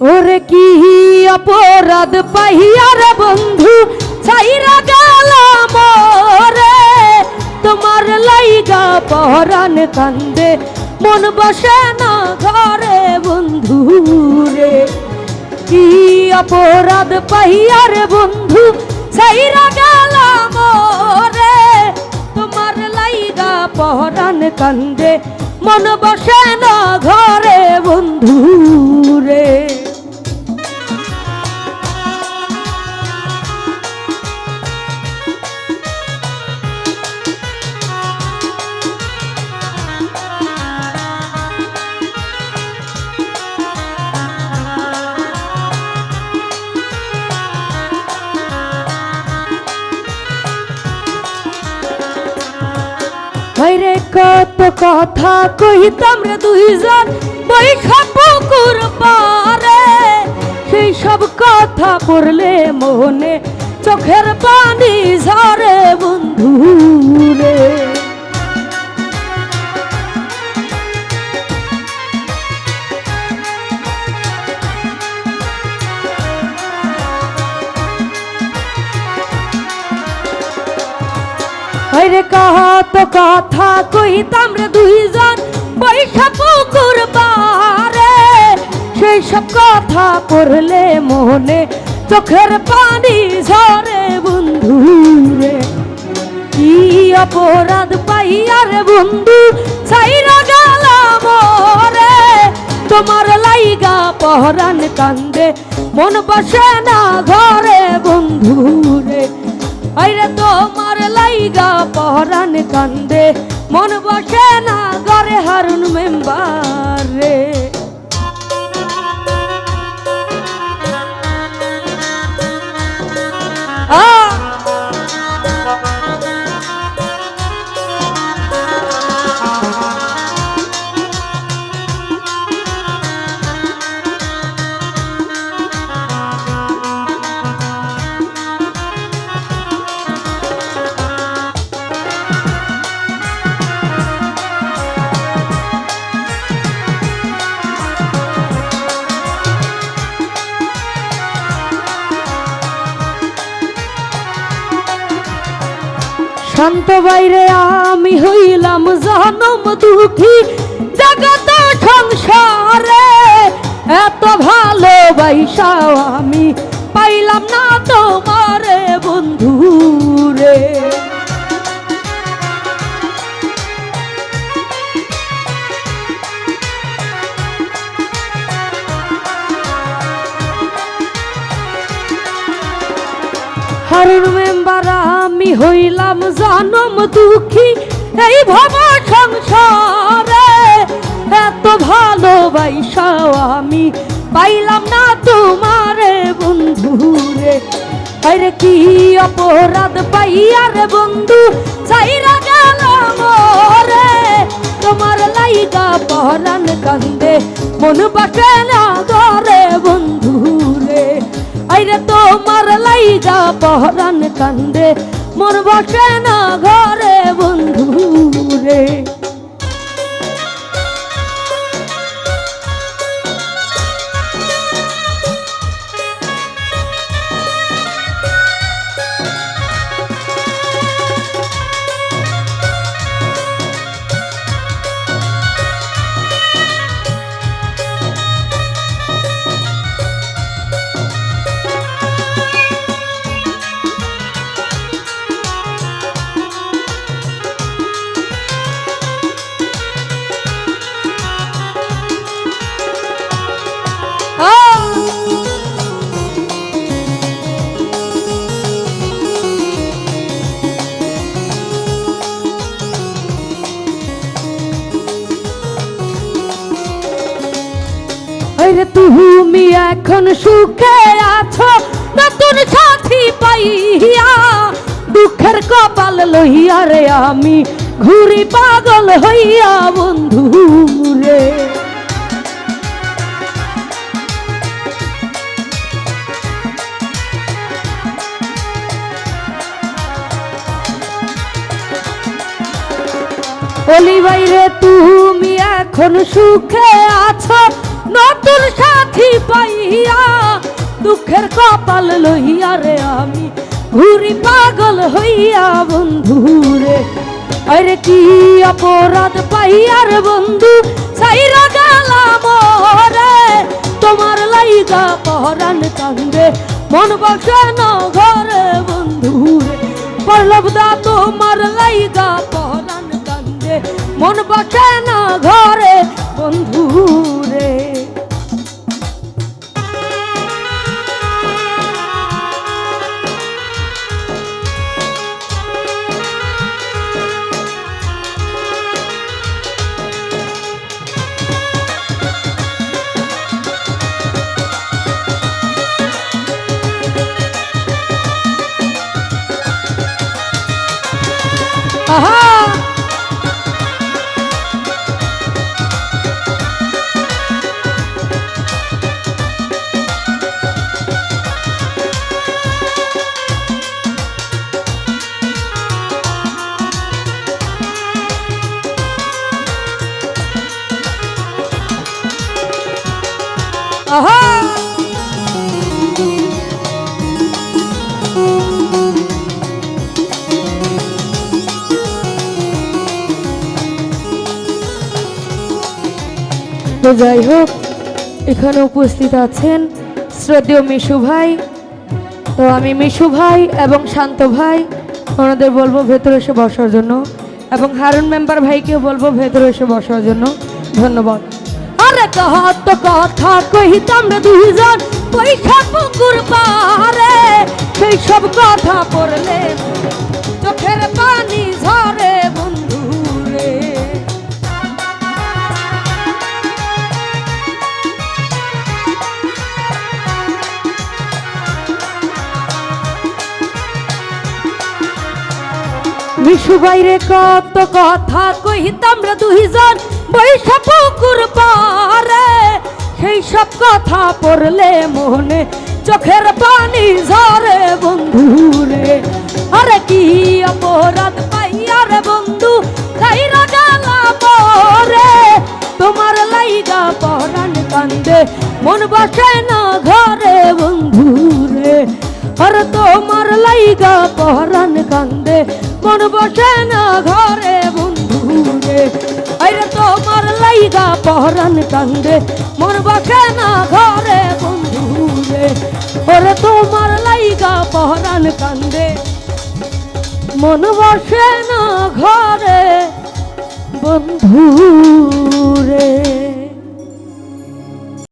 ওরে কি অপরাধ পাইয়া রে বন্ধু ছাইরা গেলাম রে, তোমার লাইগা পরাণ কান্দে মন বসে না ঘরে বন্ধু রে। কি অপরাধ পাইয়া রে বন্ধু ছাইরা গেলাম রে, তোমার লাইগা পরাণ কান্দে মন বসে না ঘরে বন্ধু রে। ভাইরে কত কথা কইতাম রে দুইজন বৈশা পুকুর পারে, সেই সব কথা পড়লে মনে চোখের পানি ঝরে বন্ধু রে। ভাইরে কত কথা কইতাম রে দুইজন বৈশা পুকুর পারে, সেই সব কথা পড়লে মনে চোখের পানি ঝরে বন্ধু রে। কি অপরাধ পাইয়া রে বন্ধু ছাইরা গেলাম রে, তোমার লাইগা পরাণ কান্দে মন বসে না ঘরে বন্ধু রে। আইরে তোমার লাইগা পরাণ কান্দে মন বসে না ঘরে হারুন মেম্বার রে। শান্ত বাইরে আমি হইলাম জনম দুঃখী জগত সংসারে, এত ভালোবাসাও আমি পাইলাম না তোমারে বন্ধু রে। হারুন মেম্বার আমি হইলাম জনম দুঃখী এই ভব সংসারে, এত ভালোবাসাও আমি পাইলাম না তোমারে বন্ধু রে। আরে কি অপরাধ পাইয়া রে বন্ধু ছাইরা গেলাম রে, তোমার লাইগা পরাণ কান্দে মন বসে না ঘরে বন্ধু রে। আইরে তোমার লাইগা পরাণ কান্দে মন বসে না ঘরে বন্ধু রে। তুমি এখন সুখে আছো নতুন সাথী পাইয়া, দুঃখের কপাল লইয়া রে আমি ঘুরি পাগল হইয়া বন্ধু রে। অলি ভাইরে তুমি এখন সুখে আছো নতুন সাথী পাই কপাল লইয়া রে আমি ঘুরি পাগল হইয়া বন্ধুরে। আরে কি অপরাধ পাইয়ার বন্ধু সাইরা গেলাম রে, তোমার লাইগা পহরান কান্দে মন বসে না ঘরে বন্ধুরে। পল্লবদা তোমার লাইগা পহরান কান্দে মন বসে না ঘরে বন্ধুরে। আহা আহা তো যাই হোক, এখানে উপস্থিত আছেন শ্রদ্ধেয় মিশু ভাই। তো আমি মিশু ভাই এবং শান্ত ভাই ওনাদের বলবো ভেতরে এসে বসার জন্য, এবং হারুন মেম্বার ভাইকেও বলবো ভেতরে এসে বসার জন্য। ধন্যবাদ। আরে কত কথা কইতাম রে দুইজন পয়সা পুকুর পারে, সেই সব কথা পড়লে চোখের পানি ঝরে বন্ধু রে। মিশু বাইরে কত কথা কইতাম রে দুইজন বৈশা পুকুর পারে, সেই সব কথা পড়লে মনে চোখের পানি ঝরে বন্ধুরে। আরে কি অপরাধ পাইয়া রে বন্ধু কাইরা গেলাম রে, তোমার লাইগা পরাণ কান্দে মন বসে না ঘরে বন্ধুরে। আরে তোমার লাইগা পরাণ কান্দে মন বসে না ঘরে বন্ধুরে। আরে তোমার লাইগা পরাণ কান্দে মন বসে না ঘরে বন্ধুরে। ওরে তোমার লাইগা পরাণ কান্দে মন বসে না ঘরে বন্ধুরে।